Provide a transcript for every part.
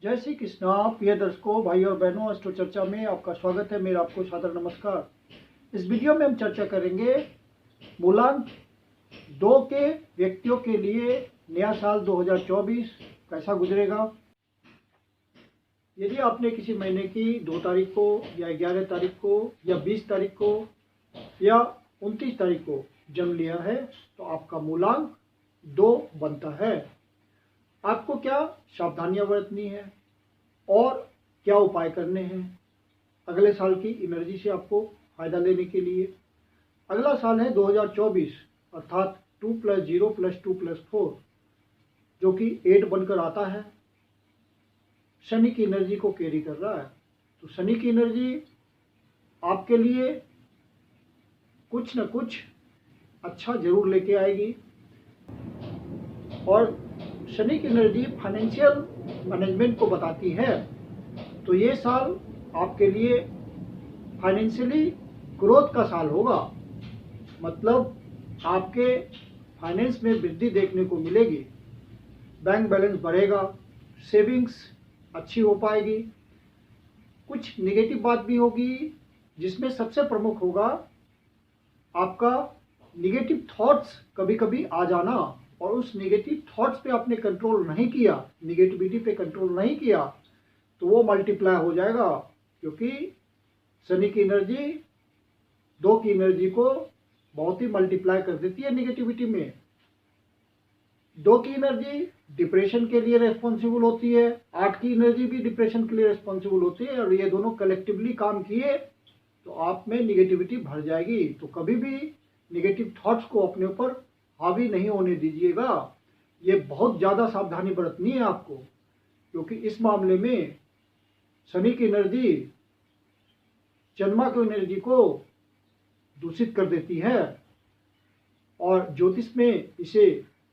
जय श्री कृष्णा। प्रिय दर्शकों, भाई और बहनों, एस्ट्रो चर्चा में आपका स्वागत है। मेरा आपको सादर नमस्कार। इस वीडियो में हम चर्चा करेंगे मूलांक 2 के व्यक्तियों के लिए नया साल 2024 कैसा गुजरेगा। यदि आपने किसी महीने की 2 तारीख को या 11 तारीख को या 20 तारीख को या 29 तारीख को जन्म लिया है तो आपका मूलांक 2 बनता है। आपको क्या सावधानियां बरतनी है और क्या उपाय करने हैं अगले साल की एनर्जी से आपको फायदा लेने के लिए। अगला साल है 2024 अर्थात 2 + 0 + 2 + 4 जो कि 8 बनकर आता है। शनि की एनर्जी को कैरी कर रहा है। तो शनि की एनर्जी आपके लिए कुछ न कुछ अच्छा जरूर लेके आएगी और शनि की एनर्जी फाइनेंशियल मैनेजमेंट को बताती है। तो ये साल आपके लिए फाइनेंशियली ग्रोथ का साल होगा, मतलब आपके फाइनेंस में वृद्धि देखने को मिलेगी। बैंक बैलेंस बढ़ेगा, सेविंग्स अच्छी हो पाएगी। कुछ नेगेटिव बात भी होगी जिसमें सबसे प्रमुख होगा आपका नेगेटिव थॉट्स कभी कभी आ जाना, और उस नेगेटिव थॉट्स पे आपने कंट्रोल नहीं किया, नेगेटिविटी पे कंट्रोल नहीं किया तो वो मल्टीप्लाई हो जाएगा, क्योंकि शनि की एनर्जी 2 की एनर्जी को बहुत ही मल्टीप्लाई कर देती है नेगेटिविटी में। 2 की एनर्जी डिप्रेशन के लिए रेस्पॉन्सिबल होती है, 8 की एनर्जी भी डिप्रेशन के लिए रेस्पॉन्सिबल होती है, और ये दोनों कलेक्टिवली काम किए तो आप में नेगेटिविटी भर जाएगी। तो कभी भी नेगेटिव थॉट्स को अपने ऊपर हावी नहीं होने दीजिएगा। ये बहुत ज़्यादा सावधानी बरतनी है आपको, क्योंकि इस मामले में शनि की एनर्जी चंद्रमा की एनर्जी को दूषित कर देती है, और ज्योतिष में इसे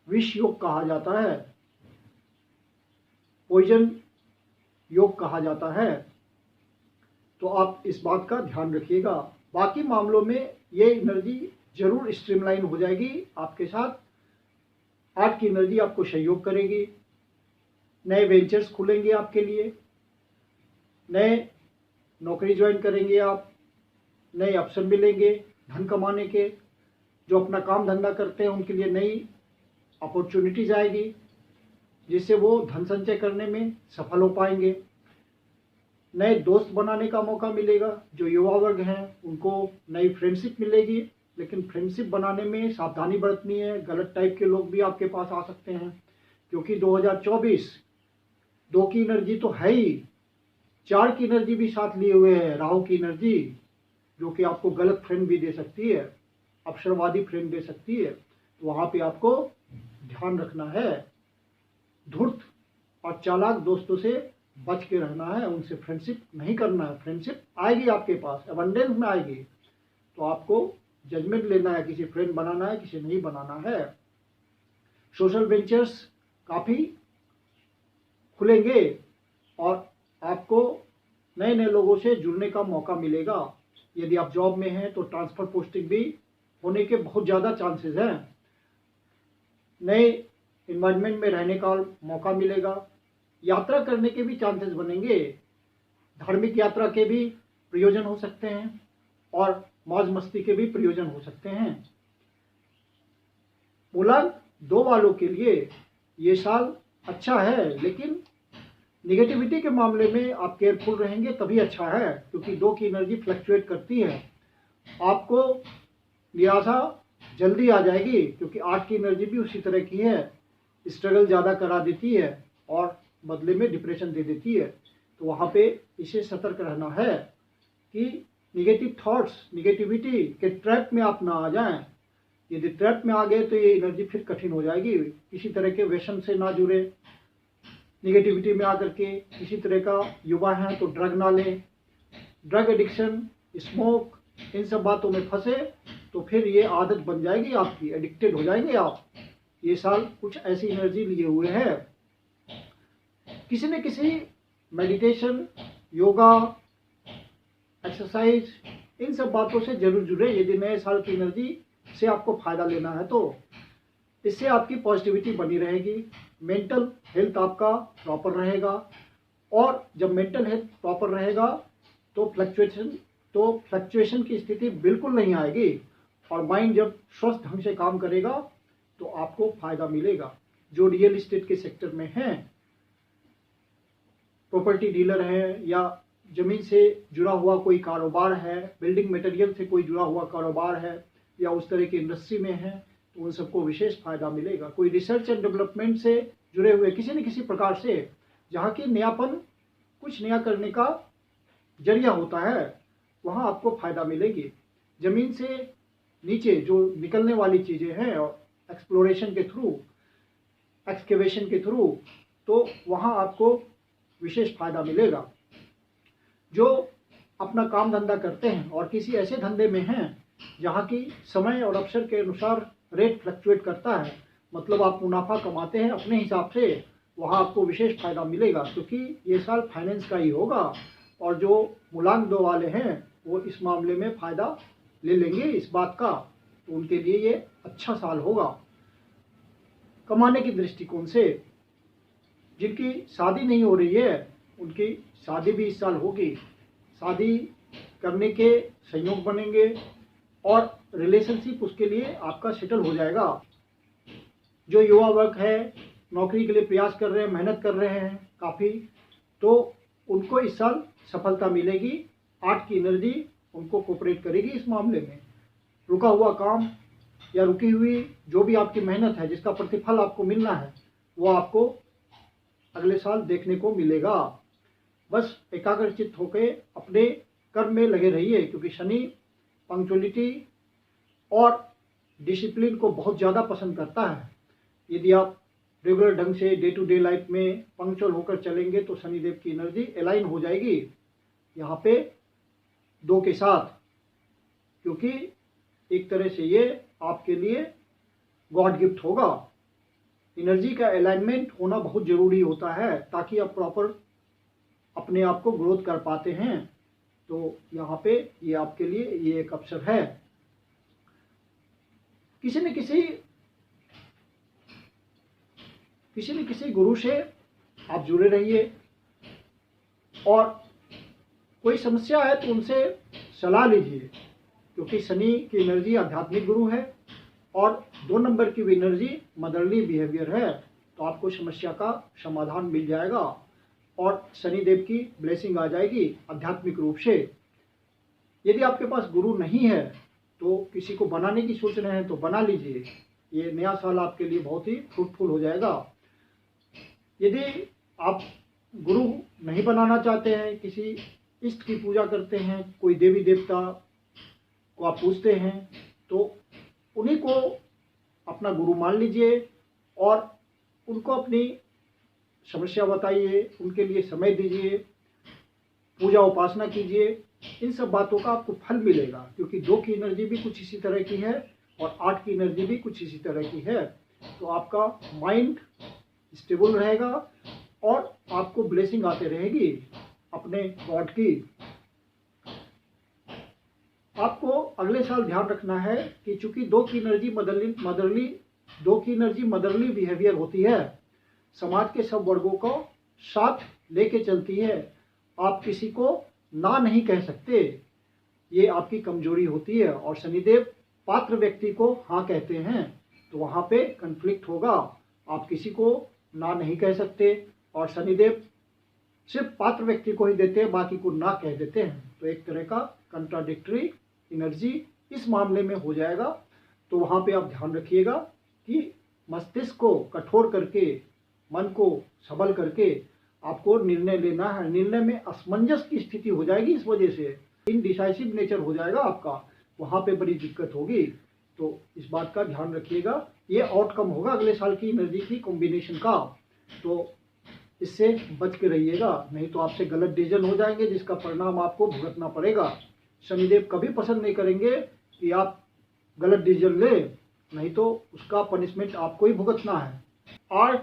विष योग कहा जाता है, पॉइजन योग कहा जाता है। तो आप इस बात का ध्यान रखिएगा। बाकी मामलों में ये एनर्जी जरूर स्ट्रीमलाइन हो जाएगी आपके साथ। 8 की एनर्जी आपको सहयोग करेगी, नए वेंचर्स खुलेंगे आपके लिए, नए नौकरी ज्वाइन करेंगे आप, नए अवसर मिलेंगे धन कमाने के। जो अपना काम धंधा करते हैं उनके लिए नई अपॉर्चुनिटीज आएगी, जिससे वो धन संचय करने में सफल हो पाएंगे। नए दोस्त बनाने का मौका मिलेगा। जो युवा वर्ग हैं उनको नई फ्रेंडशिप मिलेगी, लेकिन फ्रेंडशिप बनाने में सावधानी बरतनी है। गलत टाइप के लोग भी आपके पास आ सकते हैं, क्योंकि 2024 2 की एनर्जी तो है ही, 4 की एनर्जी भी साथ लिए हुए है, राहु की एनर्जी, जो कि आपको गलत फ्रेंड भी दे सकती है, अवसरवादी फ्रेंड दे सकती है। तो वहाँ पे आपको ध्यान रखना है। धूर्त और चालाक दोस्तों से बच के रहना है, उनसे फ्रेंडशिप नहीं करना है। फ्रेंडशिप आएगी आपके पास, अबंडेंस में आएगी, तो आपको जजमेंट लेना है, किसी फ्रेंड बनाना है, किसी नहीं बनाना है। सोशल वेंचर्स काफ़ी खुलेंगे और आपको नए नए लोगों से जुड़ने का मौका मिलेगा। यदि आप जॉब में हैं तो ट्रांसफ़र पोस्टिंग भी होने के बहुत ज़्यादा चांसेस हैं। नए इन्वायरमेंट में रहने का मौका मिलेगा। यात्रा करने के भी चांसेस बनेंगे। धार्मिक यात्रा के भी प्रयोजन हो सकते हैं और मौज मस्ती के भी प्रयोजन हो सकते हैं। मूलांक 2 वालों के लिए ये साल अच्छा है, लेकिन निगेटिविटी के मामले में आप केयरफुल रहेंगे तभी अच्छा है, क्योंकि 2 की एनर्जी फ्लक्चुएट करती है। आपको निराशा जल्दी आ जाएगी, क्योंकि 8 की एनर्जी भी उसी तरह की है, स्ट्रगल ज़्यादा करा देती है और बदले में डिप्रेशन दे देती है। तो वहाँ पे इसे सतर्क रहना है कि निगेटिव थॉट्स, निगेटिविटी के ट्रैप में आप ना आ जाएं। यदि ट्रैप में आ गए तो ये एनर्जी फिर कठिन हो जाएगी। किसी तरह के व्यसन से ना जुड़े, निगेटिविटी में आकर के किसी तरह का युवा हैं तो ड्रग ना लें, ड्रग एडिक्शन, स्मोक, इन सब बातों में फंसे तो फिर ये आदत बन जाएगी आपकी, एडिक्टेड हो जाएंगे आप। ये साल कुछ ऐसी एनर्जी लिए हुए है। किसी न किसी मेडिटेशन, योगा, एक्सरसाइज, इन सब बातों से जरूर जुड़े यदि नए साल की एनर्जी से आपको फायदा लेना है तो। इससे आपकी पॉजिटिविटी बनी रहेगी, मेंटल हेल्थ आपका प्रॉपर रहेगा और जब मेंटल हेल्थ प्रॉपर रहेगा तो फ्लक्चुएशन की स्थिति बिल्कुल नहीं आएगी, और माइंड जब स्वस्थ ढंग से काम करेगा तो आपको फायदा मिलेगा। जो रियल एस्टेट के सेक्टर में हैं, प्रॉपर्टी डीलर हैं, या जमीन से जुड़ा हुआ कोई कारोबार है, बिल्डिंग मटेरियल से कोई जुड़ा हुआ कारोबार है, या उस तरह की इंडस्ट्री में है, तो उन सबको विशेष फायदा मिलेगा। कोई रिसर्च एंड डेवलपमेंट से जुड़े हुए किसी न किसी प्रकार से, जहाँ की नयापन कुछ नया करने का जरिया होता है, वहाँ आपको फायदा मिलेगी। जमीन से नीचे जो निकलने वाली चीज़ें हैं और एक्सप्लोरेशन के थ्रू, एक्सकेवेशन के थ्रू, तो वहाँ आपको विशेष फायदा मिलेगा। जो अपना काम धंधा करते हैं और किसी ऐसे धंधे में हैं जहाँ की समय और अवसर के अनुसार रेट फ्लक्चुएट करता है, मतलब आप मुनाफा कमाते हैं अपने हिसाब से, वहाँ आपको विशेष फायदा मिलेगा, क्योंकि ये साल फाइनेंस का ही होगा। और जो मूलांक 2 वाले हैं वो इस मामले में फ़ायदा ले लेंगे इस बात का, तो उनके लिए ये अच्छा साल होगा। कमाने की दृष्टिकोण से जिनकी शादी नहीं हो रही है, उनकी शादी भी इस साल होगी। शादी करने के संयोग बनेंगे और रिलेशनशिप उसके लिए आपका सेटल हो जाएगा। जो युवा वर्ग है, नौकरी के लिए प्रयास कर रहे हैं, मेहनत कर रहे हैं काफ़ी, तो उनको इस साल सफलता मिलेगी। 8 की एनर्जी उनको कोऑपरेट करेगी इस मामले में। रुका हुआ काम या रुकी हुई जो भी आपकी मेहनत है, जिसका प्रतिफल आपको मिलना है, वो आपको अगले साल देखने को मिलेगा। बस एकाग्रचित्त होकर अपने कर्म में लगे रहिए, क्योंकि शनि पंक्चुअलिटी और डिसिप्लिन को बहुत ज़्यादा पसंद करता है। यदि आप रेगुलर ढंग से डे टू डे लाइफ में पंक्चुअल होकर चलेंगे तो शनिदेव की एनर्जी अलाइन हो जाएगी यहाँ पे 2 के साथ, क्योंकि एक तरह से ये आपके लिए गॉड गिफ्ट होगा। एनर्जी का अलाइनमेंट होना बहुत ज़रूरी होता है ताकि आप प्रॉपर अपने आप को ग्रोथ कर पाते हैं। तो यहाँ पे ये आपके लिए ये एक अवसर है। किसी न किसी गुरु से आप जुड़े रहिए, और कोई समस्या है तो उनसे सलाह लीजिए, क्योंकि शनि की एनर्जी आध्यात्मिक गुरु है और 2 नंबर की भी एनर्जी मदरली बिहेवियर है, तो आपको समस्या का समाधान मिल जाएगा और शनिदेव की ब्लेसिंग आ जाएगी आध्यात्मिक रूप से। यदि आपके पास गुरु नहीं है तो किसी को बनाने की सोच रहे हैं तो बना लीजिए। ये नया साल आपके लिए बहुत ही फ्रूटफुल हो जाएगा। यदि आप गुरु नहीं बनाना चाहते हैं, किसी इष्ट की पूजा करते हैं, कोई देवी देवता को आप पूजते हैं, तो उन्हीं को अपना गुरु मान लीजिए और उनको अपनी समस्या बताइए, उनके लिए समय दीजिए, पूजा उपासना कीजिए। इन सब बातों का आपको फल मिलेगा, क्योंकि 2 की एनर्जी भी कुछ इसी तरह की है और 8 की एनर्जी भी कुछ इसी तरह की है। तो आपका माइंड स्टेबल रहेगा और आपको ब्लेसिंग आते रहेगी अपने गॉड की। आपको अगले साल ध्यान रखना है कि चूंकि 2 की एनर्जी मदरली बिहेवियर होती है, समाज के सब वर्गों को साथ लेके चलती है। आप किसी को ना नहीं कह सकते, ये आपकी कमजोरी होती है। और शनिदेव पात्र व्यक्ति को हाँ कहते हैं, तो वहाँ पे कन्फ्लिक्ट होगा। आप किसी को ना नहीं कह सकते और शनिदेव सिर्फ पात्र व्यक्ति को ही देते हैं, बाकी को ना कह देते हैं। तो एक तरह का कंट्राडिक्टरी एनर्जी इस मामले में हो जाएगा। तो वहाँ पे आप ध्यान रखिएगा कि मस्तिष्क को कठोर करके, मन को सबल करके आपको निर्णय लेना है। निर्णय में असमंजस की स्थिति हो जाएगी, इस वजह से इनडिसाइसिव नेचर हो जाएगा आपका, वहाँ पे बड़ी दिक्कत होगी। तो इस बात का ध्यान रखिएगा। ये आउटकम होगा अगले साल की एनर्जी की कॉम्बिनेशन का, तो इससे बच के रहिएगा, नहीं तो आपसे गलत डिसीजन हो जाएंगे जिसका परिणाम आपको भुगतना पड़ेगा। शनिदेव कभी पसंद नहीं करेंगे कि आप गलत डिसीजन लें, नहीं तो उसका पनिशमेंट आपको ही भुगतना है। आर्ट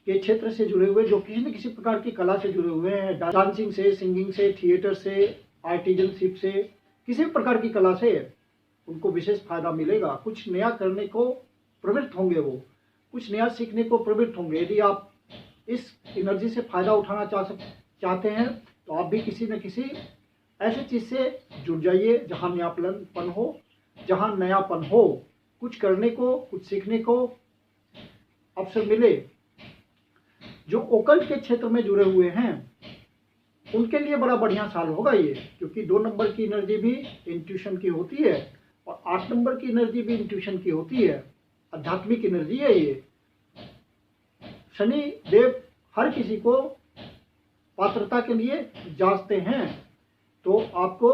के क्षेत्र से जुड़े हुए, जो किसी न किसी प्रकार की कला से जुड़े हुए हैं, डांसिंग से, सिंगिंग से, थिएटर से, आर्टिजनशिप से, किसी भी प्रकार की कला से, उनको विशेष फायदा मिलेगा। कुछ नया करने को प्रवृत्त होंगे, वो कुछ नया सीखने को प्रवृत्त होंगे। यदि आप इस एनर्जी से फायदा उठाना चाहते हैं तो आप भी किसी न किसी ऐसी चीज़ से जुड़ जाइए जहाँ नयापन हो, जहाँ नयापन हो, कुछ करने को, कुछ सीखने को अवसर मिले। जो ओकल्ट के क्षेत्र में जुड़े हुए हैं उनके लिए बड़ा बढ़िया साल होगा ये, क्योंकि 2 नंबर की एनर्जी भी इंट्यूशन की होती है और 8 नंबर की एनर्जी भी इंट्यूशन की होती है, आध्यात्मिक एनर्जी है ये। शनि देव हर किसी को पात्रता के लिए जांचते हैं, तो आपको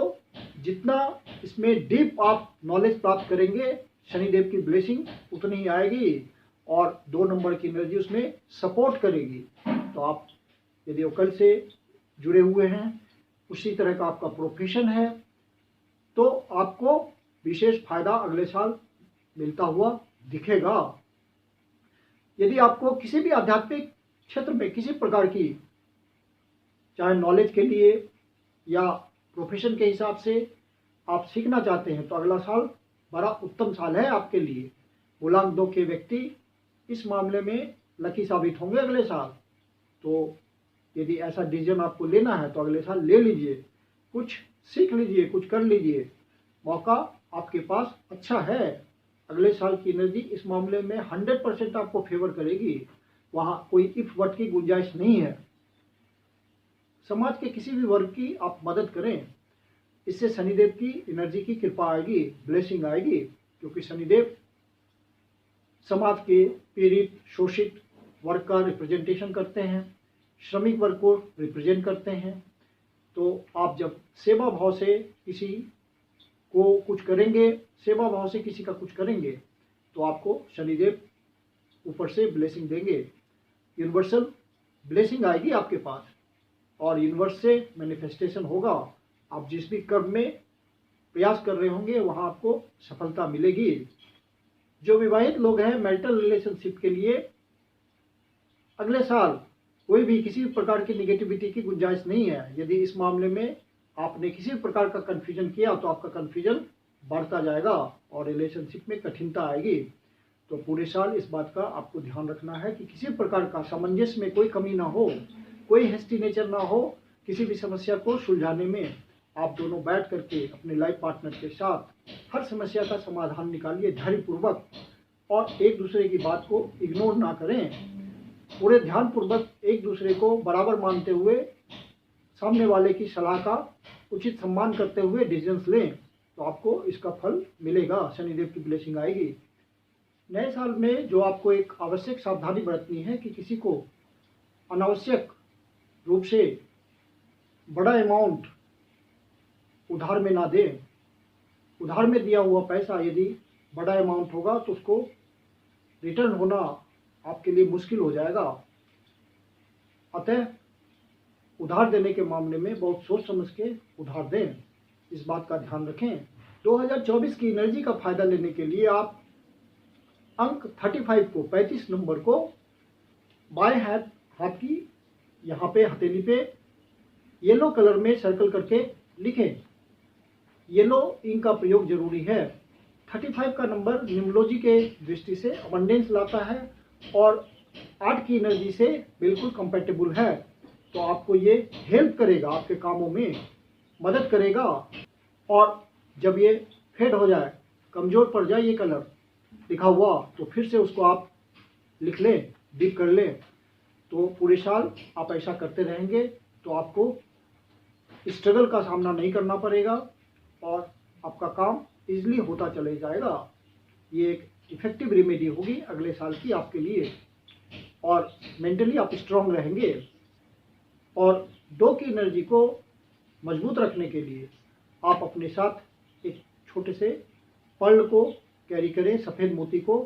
जितना इसमें डीप आप नॉलेज प्राप्त करेंगे शनिदेव की ब्लेसिंग उतनी ही आएगी और 2 नंबर की एनर्जी उसमें सपोर्ट करेगी। तो आप यदि ओकल्ट से जुड़े हुए हैं, उसी तरह का आपका प्रोफेशन है, तो आपको विशेष फायदा अगले साल मिलता हुआ दिखेगा। यदि आपको किसी भी आध्यात्मिक क्षेत्र में किसी प्रकार की, चाहे नॉलेज के लिए या प्रोफेशन के हिसाब से आप सीखना चाहते हैं, तो अगला साल बड़ा उत्तम साल है आपके लिए। मूलांक 2 के व्यक्ति इस मामले में लकी साबित होंगे अगले साल। तो यदि ऐसा डिसीजन आपको लेना है तो अगले साल ले लीजिए, कुछ सीख लीजिए, कुछ कर लीजिए, मौका आपके पास अच्छा है। अगले साल की एनर्जी इस मामले में 100% आपको फेवर करेगी, वहाँ कोई इफ बट की गुंजाइश नहीं है। समाज के किसी भी वर्ग की आप मदद करें, इससे शनिदेव की एनर्जी की कृपा आएगी, ब्लेसिंग आएगी, क्योंकि शनिदेव समाज के पीड़ित शोषित वर्ग का रिप्रेजेंटेशन करते हैं, श्रमिक वर्ग को रिप्रेजेंट करते हैं। तो आप जब सेवा भाव से किसी को कुछ करेंगे, सेवा भाव से किसी का कुछ करेंगे, तो आपको शनिदेव ऊपर से ब्लेसिंग देंगे, यूनिवर्सल ब्लेसिंग आएगी आपके पास और यूनिवर्स से मैनिफेस्टेशन होगा। आप जिस भी कर्म में प्रयास कर रहे होंगे वहाँ आपको सफलता मिलेगी। जो विवाहित लोग हैं, मैरिटल रिलेशनशिप के लिए अगले साल कोई भी किसी भी प्रकार की निगेटिविटी की गुंजाइश नहीं है। यदि इस मामले में आपने किसी भी प्रकार का कन्फ्यूजन किया तो आपका कन्फ्यूजन बढ़ता जाएगा और रिलेशनशिप में कठिनता आएगी। तो पूरे साल इस बात का आपको ध्यान रखना है कि किसी प्रकार का सामंजस्य में कोई कमी ना हो, कोई हेस्टी नेचर ना हो। किसी भी समस्या को सुलझाने में आप दोनों बैठ करके अपने लाइफ पार्टनर के साथ हर समस्या का समाधान निकालिए धैर्यपूर्वक, और एक दूसरे की बात को इग्नोर ना करें। पूरे ध्यानपूर्वक एक दूसरे को बराबर मानते हुए, सामने वाले की सलाह का उचित सम्मान करते हुए डिसीजंस लें, तो आपको इसका फल मिलेगा, शनिदेव की ब्लेसिंग आएगी। नए साल में जो आपको एक आवश्यक सावधानी बरतनी है कि किसी को अनावश्यक रूप से बड़ा अमाउंट उधार में ना दें। उधार में दिया हुआ पैसा यदि बड़ा अमाउंट होगा तो उसको रिटर्न होना आपके लिए मुश्किल हो जाएगा। अतः उधार देने के मामले में बहुत सोच समझ के उधार दें, इस बात का ध्यान रखें। 2024 की एनर्जी का फायदा लेने के लिए आप अंक 35 को, 35 नंबर को बाएं हाथ की यहाँ पे हथेली पे येलो कलर में सर्कल करके लिखें। येलो इंक का प्रयोग जरूरी है। 35 का नंबर न्यूमरोलॉजी के दृष्टि से अबंडेंस लाता है और 8 की एनर्जी से बिल्कुल कंपैटिबल है। तो आपको ये हेल्प करेगा, आपके कामों में मदद करेगा। और जब ये फेड हो जाए, कमज़ोर पड़ जाए ये कलर लिखा हुआ, तो फिर से उसको आप लिख लें, डिप कर लें। तो पूरे साल आप ऐसा करते रहेंगे तो आपको स्ट्रगल का सामना नहीं करना पड़ेगा और आपका काम इजीली होता चले जाएगा। ये एक इफेक्टिव रेमेडी होगी अगले साल की आपके लिए, और मेंटली आप स्ट्रांग रहेंगे। और 2 की एनर्जी को मजबूत रखने के लिए आप अपने साथ एक छोटे से पर्ल को कैरी करें, सफ़ेद मोती को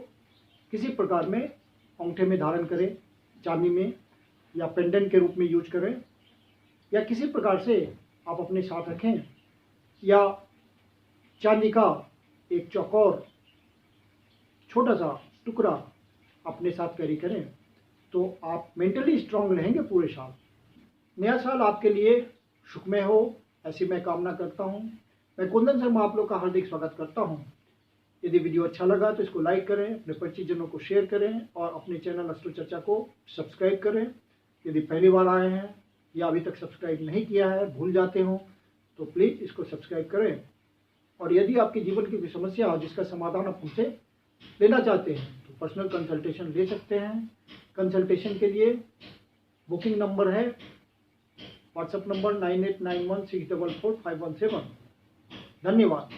किसी प्रकार में अंगूठे में धारण करें, चांदी में, या पेंडेंट के रूप में यूज करें, या किसी प्रकार से आप अपने साथ रखें, या चांदी का एक चौकोर छोटा सा टुकड़ा अपने साथ कैरी करें, तो आप मेंटली स्ट्रांग रहेंगे पूरे साल। नया साल आपके लिए सुखमय हो, ऐसी मैं कामना करता हूँ। मैं कुंदन शर्मा आप लोग का हार्दिक स्वागत करता हूँ। यदि वीडियो अच्छा लगा तो इसको लाइक करें, अपने परिचितजनों को शेयर करें और अपने चैनल अस्तु चर्चा को सब्सक्राइब करें। यदि पहली बार आए हैं या अभी तक सब्सक्राइब नहीं किया है, भूल जाते हो, तो प्लीज़ इसको सब्सक्राइब करें। और यदि आपके जीवन की कोई समस्या हो जिसका समाधान आप हमसे लेना चाहते हैं तो पर्सनल कंसल्टेशन ले सकते हैं। कंसल्टेशन के लिए बुकिंग नंबर है व्हाट्सएप नंबर 9891644517। धन्यवाद।